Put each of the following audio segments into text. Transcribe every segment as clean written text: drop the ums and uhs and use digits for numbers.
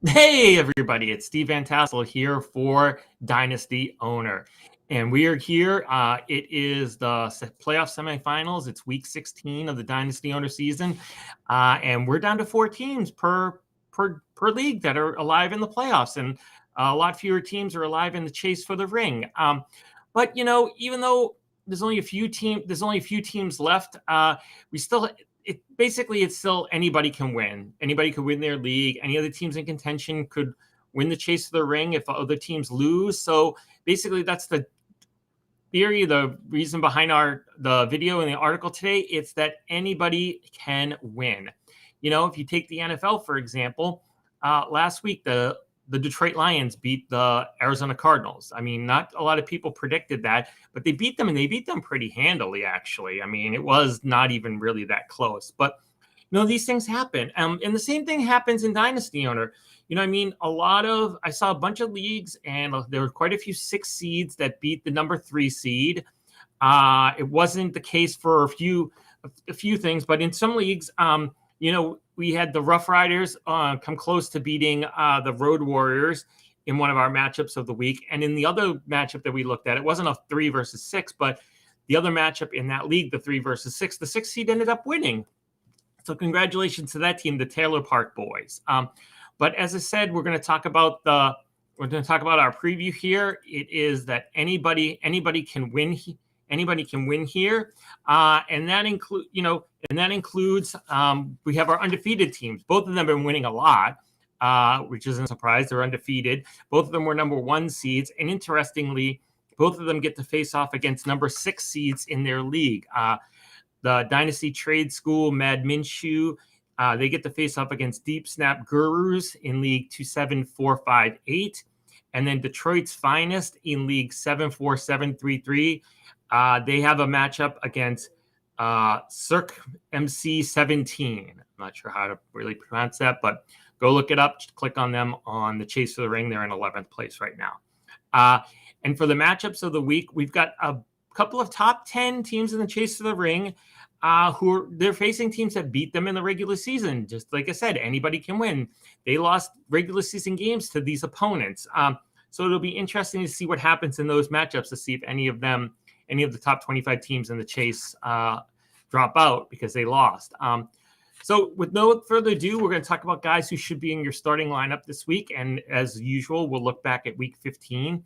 Hey, everybody, it's Steve Van Tassel here for Dynasty Owner. And we are here. It is the playoff semifinals. It's week 16 of the Dynasty Owner season. And we're down to 4 teams per league that are alive in the playoffs. And a lot fewer teams are alive in the chase for the ring. But, even though there's only a few teams left, we still it's still anybody can win. Anybody could win their league. Any other teams in contention could win the chase for the ring if other teams lose. So basically, that's the theory, the reason behind the video and the article today. It's that anybody can win. If you take the NFL, for example, last week, the Detroit Lions beat the Arizona Cardinals. I mean, not a lot of people predicted that, but they beat them, and they beat them pretty handily, actually. I mean, it was not even really that close. But, these things happen. And the same thing happens in Dynasty Owner. I saw a bunch of leagues, and there were quite a few 6 seeds that beat the number 3 seed. It wasn't the case for a few things, but in some leagues, we had the Rough Riders come close to beating the Road Warriors in one of our matchups of the week. And in the other matchup that we looked at, it wasn't a 3 versus 6, but the other matchup in that league, the 3 versus 6, the 6 seed ended up winning. So congratulations to that team, the Taylor Park Boys. But as I said, we're going to talk about our preview here. It is that anybody can win. Anybody can win here, and that includes we have our undefeated teams. Both of them have been winning a lot, which isn't a surprise. They're undefeated. Both of them were number 1 seeds, and interestingly, both of them get to face off against number 6 seeds in their league. The Dynasty Trade School, Mad Minshew, they get to face off against Deep Snap Gurus in League 27458, and then Detroit's Finest in League 74733. They have a matchup against Cirque MC 17. I'm not sure how to really pronounce that, but go look it up. Just click on them on the Chase for the Ring. They're in 11th place right now. And for the matchups of the week, we've got a couple of top 10 teams in the Chase for the Ring they're facing teams that beat them in the regular season. Just like I said, anybody can win. They lost regular season games to these opponents. So it'll be interesting to see what happens in those matchups to see if any of the top 25 teams in the chase drop out because they lost. So with no further ado, we're going to talk about guys who should be in your starting lineup this week. And as usual, we'll look back at week 15.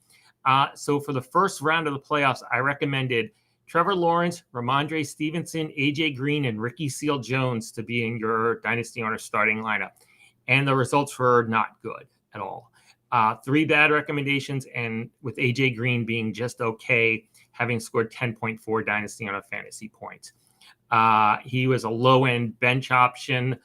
So for the first round of the playoffs, I recommended Trevor Lawrence, Ramondre Stevenson, AJ Green, and Ricky Seals-Jones to be in your Dynasty Owner starting lineup. And the results were not good at all. 3 bad recommendations, and with AJ Green being just okay, having scored 10.4 Dynasty Owner fantasy points. He was a low-end bench option.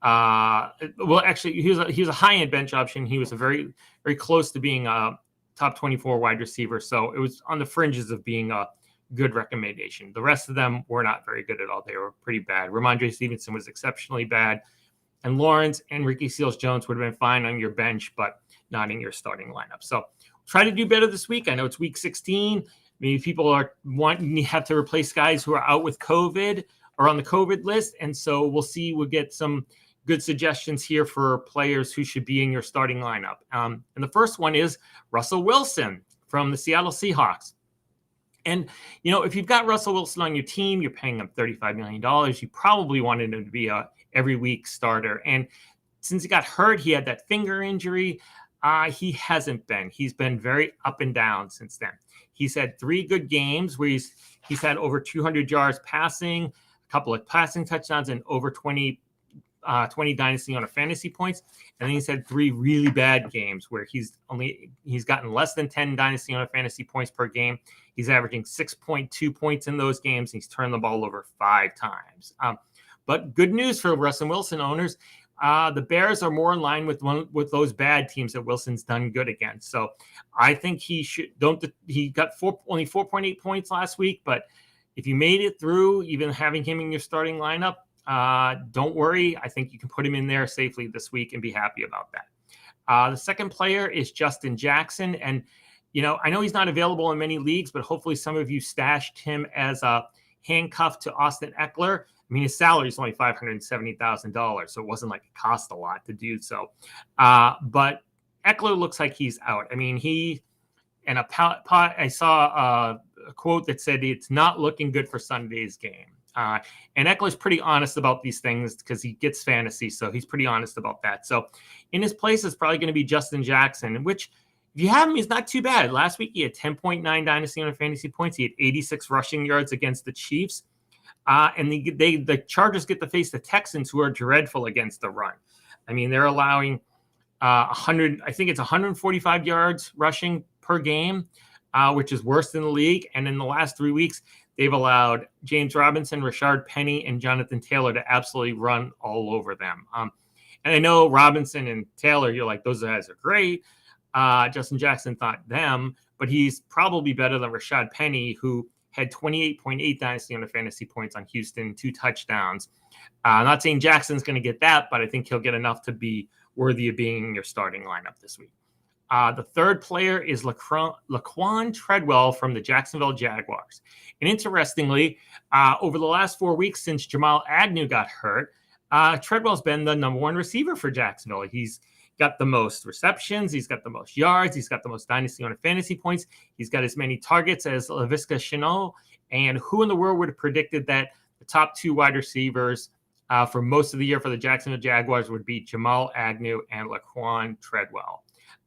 He was a high-end bench option. He was a very, very close to being a top 24 wide receiver. So it was on the fringes of being a good recommendation. The rest of them were not very good at all. They were pretty bad. Ramondre Stevenson was exceptionally bad. And Lawrence and Ricky Seals-Jones would have been fine on your bench, but not in your starting lineup. So try to do better this week. I know it's week 16. Maybe people have to replace guys who are out with COVID or on the COVID list. And so we'll see. We'll get some good suggestions here for players who should be in your starting lineup. And the first one is Russell Wilson from the Seattle Seahawks. And, if you've got Russell Wilson on your team, you're paying him $35 million. You probably wanted him to be a every week starter. And since he got hurt, he had that finger injury. He hasn't been. He's been very up and down since then. He's had 3 good games where he's had over 200 yards passing, a couple of passing touchdowns, and over 20 Dynasty Owner fantasy points. And then he's had 3 really bad games where he's gotten less than 10 Dynasty Owner fantasy points per game. He's averaging 6.2 points in those games. He's turned the ball over 5 times. But good news for Russell Wilson owners. The Bears are more in line with those bad teams that Wilson's done good against. So I think he got only 4.8 points last week, but if you made it through, even having him in your starting lineup, don't worry. I think you can put him in there safely this week and be happy about that. The second player is Justin Jackson. And, I know he's not available in many leagues, but hopefully some of you stashed him as a handcuff to Austin Eckler. I mean, his salary is only $570,000, so it wasn't like it cost a lot to do so. But Eckler looks like he's out. I mean, I saw a quote that said it's not looking good for Sunday's game. And Eckler's pretty honest about these things because he gets fantasy, so he's pretty honest about that. So in his place is probably going to be Justin Jackson, which if you have him, he's not too bad. Last week he had 10.9 dynasty owner fantasy points. He had 86 rushing yards against the Chiefs. And the Chargers get to face the Texans, who are dreadful against the run. I mean, they're allowing 145 yards rushing per game, which is worse than the league. And in the last 3 weeks, they've allowed James Robinson, Rashard Penny, and Jonathan Taylor to absolutely run all over them. And I know Robinson and Taylor, you're like, those guys are great. Justin Jackson thought them, but he's probably better than Rashard Penny, who had 28.8 dynasty owner fantasy points on Houston, 2 touchdowns. I'm not saying Jackson's going to get that, but I think he'll get enough to be worthy of being in your starting lineup this week. The third player is Laquan Treadwell from the Jacksonville Jaguars. And interestingly, over the last 4 weeks since Jamal Agnew got hurt, Treadwell's been the number one receiver for Jacksonville. He's got the most receptions. He's got the most yards. He's got the most dynasty owner fantasy points. He's got as many targets as Laviska Shenault. And who in the world would have predicted that the top 2 wide receivers for most of the year for the Jacksonville Jaguars would be Jamal Agnew and Laquan Treadwell?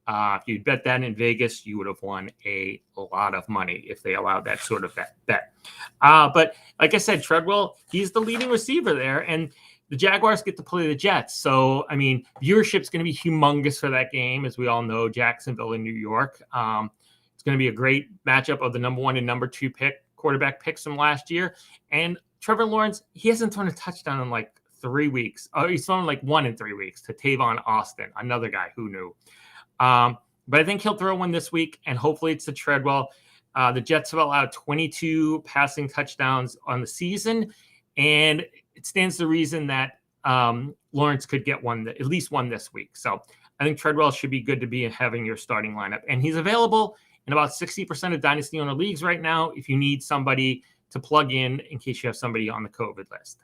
If you'd bet that in Vegas, you would have won a lot of money if they allowed that sort of bet. But like I said, Treadwell, he's the leading receiver there, and the Jaguars get to play the Jets. So, I mean, viewership's going to be humongous for that game, as we all know, Jacksonville and New York. It's going to be a great matchup of the number 1 and number 2 quarterback picks from last year. And Trevor Lawrence, he hasn't thrown a touchdown in like 3 weeks. Oh, he's thrown like 1 in 3 weeks to Tavon Austin, another guy who knew. But I think he'll throw one this week, and hopefully it's to Treadwell. The Jets have allowed 22 passing touchdowns on the season, and it stands to reason that Lawrence could get at least one this week. So I think Treadwell should be good to be having your starting lineup. And he's available in about 60% of dynasty owner leagues right now if you need somebody to plug in case you have somebody on the COVID list.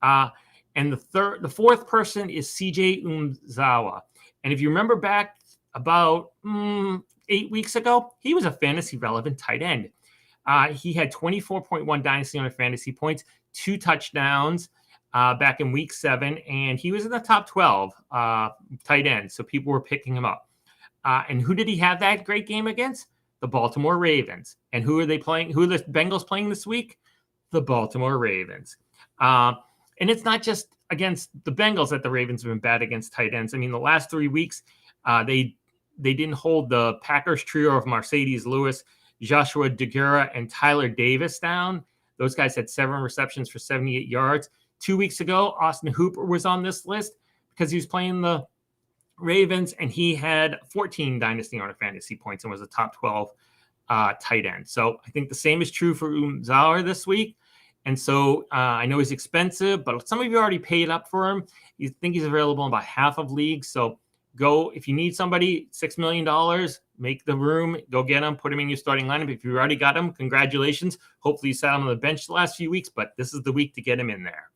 And the fourth person is CJ Zawa. And if you remember back about 8 weeks ago, he was a fantasy relevant tight end. He had 24.1 dynasty owner fantasy points, 2 touchdowns back in week 7, and he was in the top 12 tight end. So people were picking him up. And who did he have that great game against? The Baltimore Ravens. And who are they playing? Who are the Bengals playing this week? The Baltimore Ravens. And it's not just against the Bengals that the Ravens have been bad against tight ends. I mean, the last 3 weeks, they didn't hold the Packers trio of Mercedes Lewis, Joshua DeGuara, and Tyler Davis down. Those guys had 7 receptions for 78 yards. 2 weeks ago, Austin Hooper was on this list because he was playing the Ravens, and he had 14 dynasty owner fantasy points and was a top 12 tight end. So I think the same is true for Zawa this week. And so I know he's expensive, but some of you already paid up for him. You think he's available in about half of leagues. So go, if you need somebody, $6 million, make the room, go get him, put him in your starting lineup. If you already got him, congratulations. Hopefully you sat him on the bench the last few weeks, but this is the week to get him in there.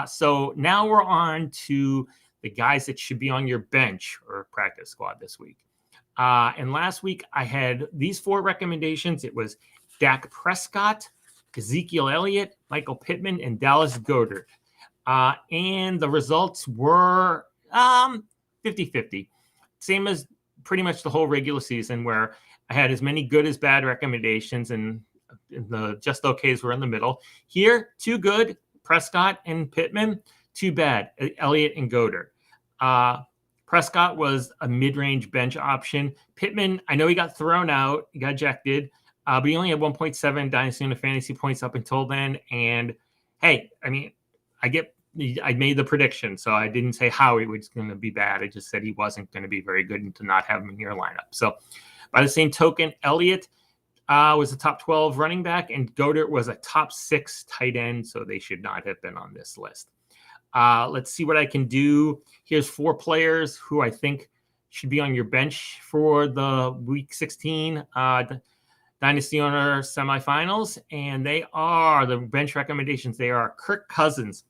So now we're on to the guys that should be on your bench or practice squad this week. And last week I had these 4 recommendations. It was Dak Prescott, Ezekiel Elliott, Michael Pittman, and Dallas Goedert. And the results were 50-50. Same as pretty much the whole regular season, where I had as many good as bad recommendations, and the just okays were in the middle. Here, 2 good, Prescott and Pittman. 2 bad, Elliott and Goedert. Prescott was a mid-range bench option. Pittman, I know he got thrown out, he got ejected, but he only had 1.7 dynasty and fantasy points up until then. And hey, I mean, I made the prediction, so I didn't say how he was going to be bad. I just said he wasn't going to be very good and to not have him in your lineup. So by the same token, Elliott was a top 12 running back, and Goedert was a top 6 tight end, so they should not have been on this list. Let's see what I can do. Here's 4 players who I think should be on your bench for the Week 16 Dynasty Owner semifinals, and they are the bench recommendations. They are Kirk Cousins.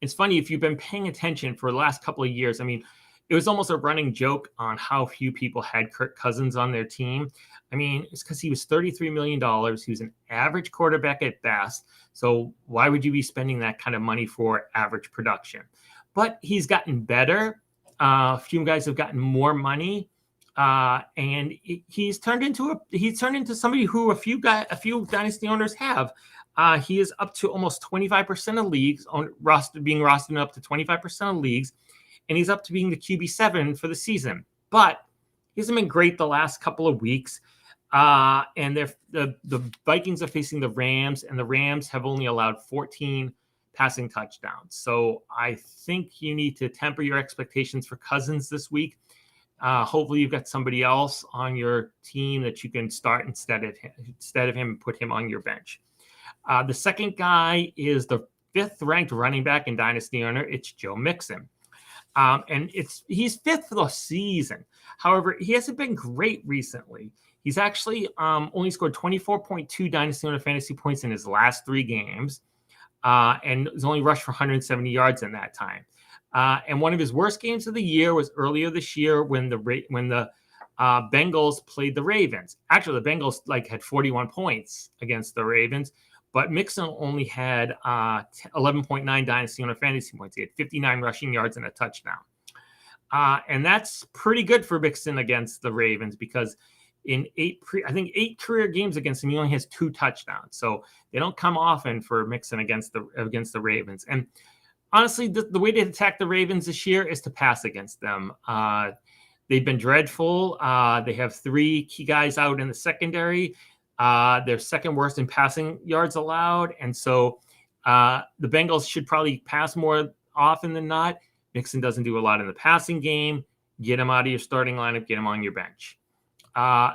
It's funny, if you've been paying attention for the last couple of years, I mean, it was almost a running joke on how few people had Kirk Cousins on their team. I mean, it's because he was $33 million. He was an average quarterback at best. So why would you be spending that kind of money for average production? But he's gotten better. A few guys have gotten more money. And he's turned into somebody who a few dynasty owners have. He is up to almost 25% of leagues being rostered up to 25% of leagues, and he's up to being the QB7 for the season. But he hasn't been great the last couple of weeks. And the Vikings are facing the Rams, and the Rams have only allowed 14 passing touchdowns. So I think you need to temper your expectations for Cousins this week. Hopefully you've got somebody else on your team that you can start instead of him and put him on your bench. The second guy is the 5th ranked running back in Dynasty Owner. It's Joe Mixon. And he's 5th for the season. However, he hasn't been great recently. He's actually only scored 24.2 Dynasty Owner fantasy points in his last 3 games. And has only rushed for 170 yards in that time. And one of his worst games of the year was earlier this year when the Bengals played the Ravens. Actually, the Bengals had 41 points against the Ravens, but Mixon only had 11.9 Dynasty Owner fantasy points. He had 59 rushing yards and a touchdown. And that's pretty good for Mixon against the Ravens, because in 8 career games against him, he only has 2 touchdowns. So they don't come often for Mixon against the Ravens. And honestly, the way to attack the Ravens this year is to pass against them. They've been dreadful. They have 3 key guys out in the secondary. They're second worst in passing yards allowed. And so the Bengals should probably pass more often than not. Mixon doesn't do a lot in the passing game. Get him out of your starting lineup. Get him on your bench.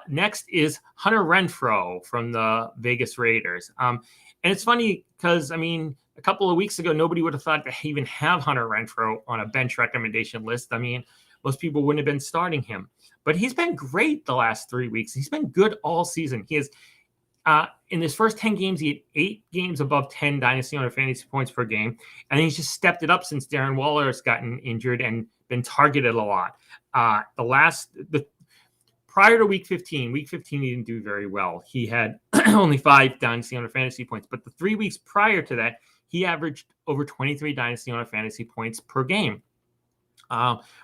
Next is Hunter Renfro from the Vegas Raiders. And it's funny because, I mean, a couple of weeks ago, nobody would have thought to even have Hunter Renfro on a bench recommendation list. I mean, most people wouldn't have been starting him. But he's been great the last 3 weeks. He's been good all season. He has, in his first 10 games, he had 8 games above 10 Dynasty Owner fantasy points per game. And he's just stepped it up since Darren Waller has gotten injured and been targeted a lot. Prior to week 15, he didn't do very well. He had only 5 Dynasty Owner fantasy points. But the 3 weeks prior to that, he averaged over 23 Dynasty Owner fantasy points per game,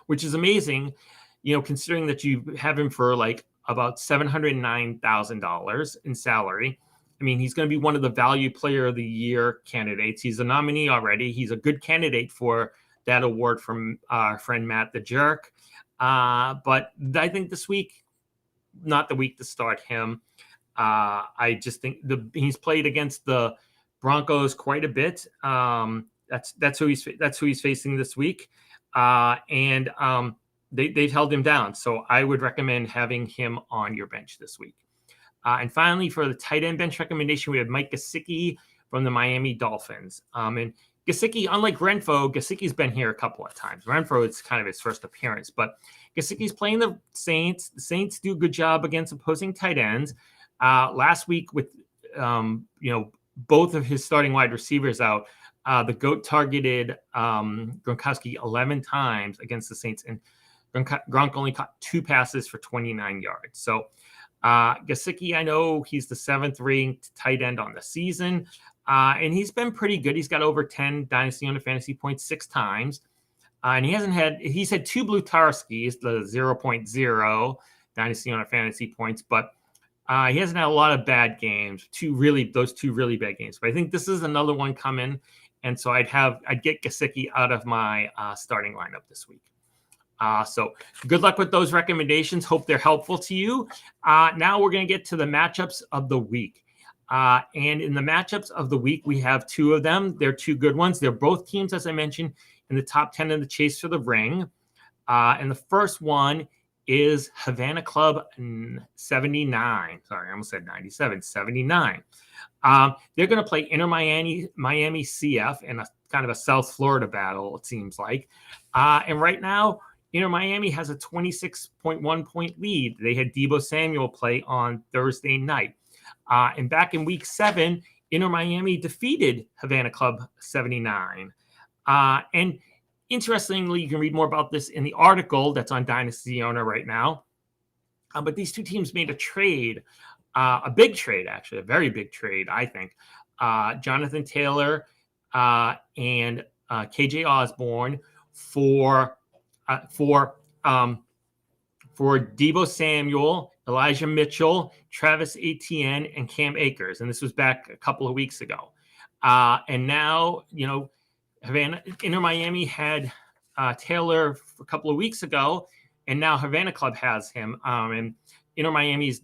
which is amazing, considering that you have him for about $709,000 in salary. I mean, he's going to be one of the value player of the year candidates. He's a nominee already. He's a good candidate for that award from our friend Matt the Jerk. But I think this week, not the week to start him. I just think he's played against the Broncos quite a bit. That's who he's facing this week, and they've held him down. So I would recommend having him on your bench this week. And finally, for the tight end bench recommendation, we have Mike Gesicki from the Miami Dolphins. And Gesicki, unlike Renfro, Gesicki's been here a couple of times. Renfro, it's kind of his first appearance, but Gesicki's playing the Saints. The Saints do a good job against opposing tight ends. Last week with, both of his starting wide receivers out, the GOAT targeted Gronkowski 11 times against the Saints, and Gronk only caught 2 passes for 29 yards. So Gesicki, I know he's the 7th ranked tight end on the season. And he's been pretty good. He's got over 10 Dynasty Owner fantasy points 6 times. And he's had 2 Blutarskis, the 0.0 Dynasty Owner fantasy points, but he hasn't had a lot of bad games, those 2 really bad games. But I think this is another one coming. And so I'd get Gesicki out of my starting lineup this week. So good luck with those recommendations. Hope they're helpful to you. Now we're going to get to the matchups of the week. And in the matchups of the week, we have 2 of them. They're 2 good ones. They're both teams, as I mentioned, in the top 10 in the chase for the ring. And the first one is Havana Club 79. Sorry, I almost said 97, 79. They're going to play Inter Miami CF in a kind of a South Florida battle, it seems like. And right now, Inter Miami has a 26.1 point lead. They had Deebo Samuel play on Thursday night. And back in week 7, Inter Miami defeated Havana Club 79. And interestingly, you can read more about this in the article that's on Dynasty Owner right now. But these two teams made a trade, a big trade, actually, a very big trade, I think. Jonathan Taylor and KJ Osborne for Deebo Samuel, Elijah Mitchell, Travis Etienne, and Cam Akers. And this was back a couple of weeks ago. And now, Inter Miami had Taylor a couple of weeks ago, and now Havana Club has him. And Inter Miami's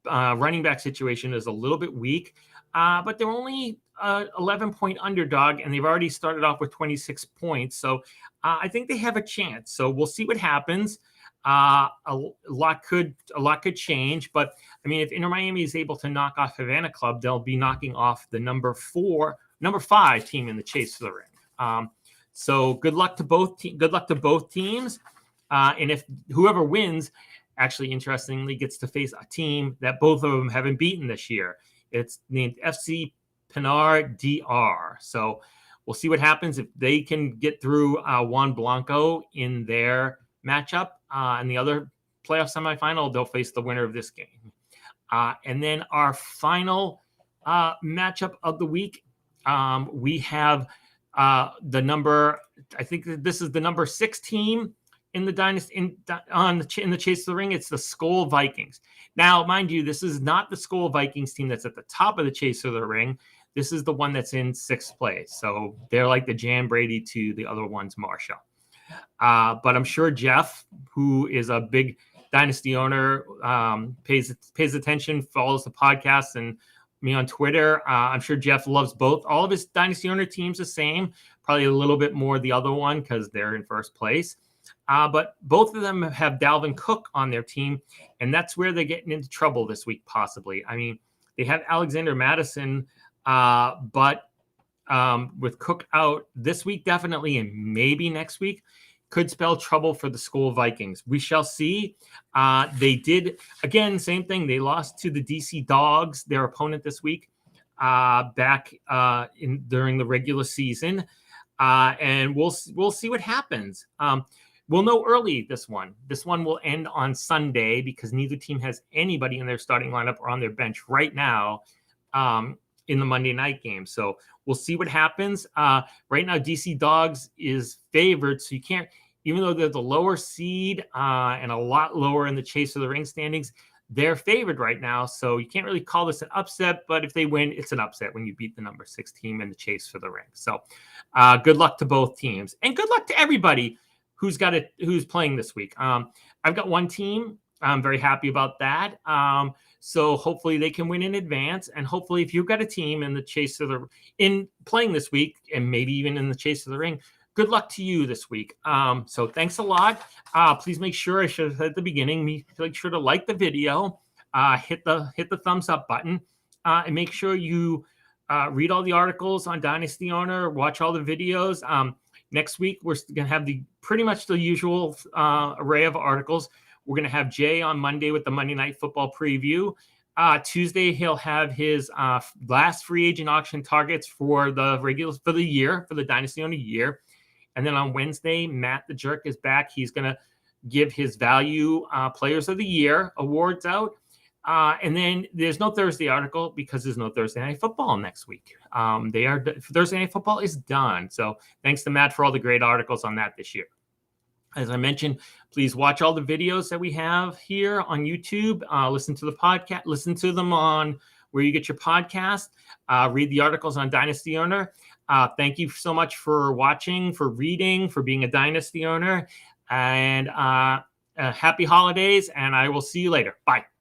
running back situation is a little bit weak, but they're only 11-point underdog, and they've already started off with 26 points. So I think they have a chance. So we'll see what happens. A lot could change, but I mean, if Inter Miami is able to knock off Havana Club, they'll be knocking off the number 5 team in the chase for the ring. So good luck to both teams. And if whoever wins, actually, interestingly, gets to face a team that both of them haven't beaten this year. It's named FC Pinar DR. So we'll see what happens if they can get through Juan Blanco in their matchup. And the other playoff semifinal, they'll face the winner of this game. And then our final matchup of the week, we have the number, I think this is the number 6 team in the dynasty in the chase of the ring. It's the Skol Vikings. Now, mind you, this is not the Skol Vikings team that's at the top of the chase of the ring. This is the one that's in 6th place. So they're like the Jan Brady to the other one's Marshall. But I'm sure Jeff, who is a big dynasty owner, pays attention, follows the podcast and me on Twitter. I'm sure Jeff loves both. All of his dynasty owner teams the same, probably a little bit more the other one because they're in 1st place. But both of them have Dalvin Cook on their team, and that's where they're getting into trouble this week, possibly. I mean, they have Alexander Madison, but with Cook out this week, definitely, and maybe next week, could spell trouble for the Skol Vikings. We shall see. They did, again, same thing. They lost to the DC Dogs, their opponent this week, back during the regular season. And we'll see what happens. We'll know early this one. This one will end on Sunday because neither team has anybody in their starting lineup or on their bench right now in the Monday night game. So we'll see what happens. Right now, DC Dogs is favored, so you can't, even though they're the lower seed and a lot lower in the chase of the ring standings, they're favored right now. So you can't really call this an upset, but if they win, it's an upset when you beat the number 6 team in the chase for the ring. So good luck to both teams, and good luck to everybody who's playing this week. I've got one team. I'm very happy about that. So hopefully they can win in advance. And hopefully if you've got a team in the chase of in playing this week, and maybe even in the chase of the ring, good luck to you this week. So thanks a lot. Please make sure, I should have said at the beginning, make sure to like the video, hit the thumbs up button, and make sure you read all the articles on Dynasty Owner, watch all the videos. Next week, we're going to have pretty much the usual array of articles. We're going to have Jay on Monday with the Monday Night Football preview. Tuesday, he'll have his last free agent auction targets for the Dynasty Owner year. And then on Wednesday, Matt the Jerk is back. He's going to give his value Players of the Year awards out. And then there's no Thursday article because there's no Thursday Night Football next week. Thursday Night Football is done. So thanks to Matt for all the great articles on that this year. As I mentioned, please watch all the videos that we have here on YouTube. Listen to the podcast. Listen to them on where you get your podcast. Read the articles on Dynasty Owner. Thank you so much for watching, for reading, for being a Dynasty Owner. And happy holidays, and I will see you later. Bye.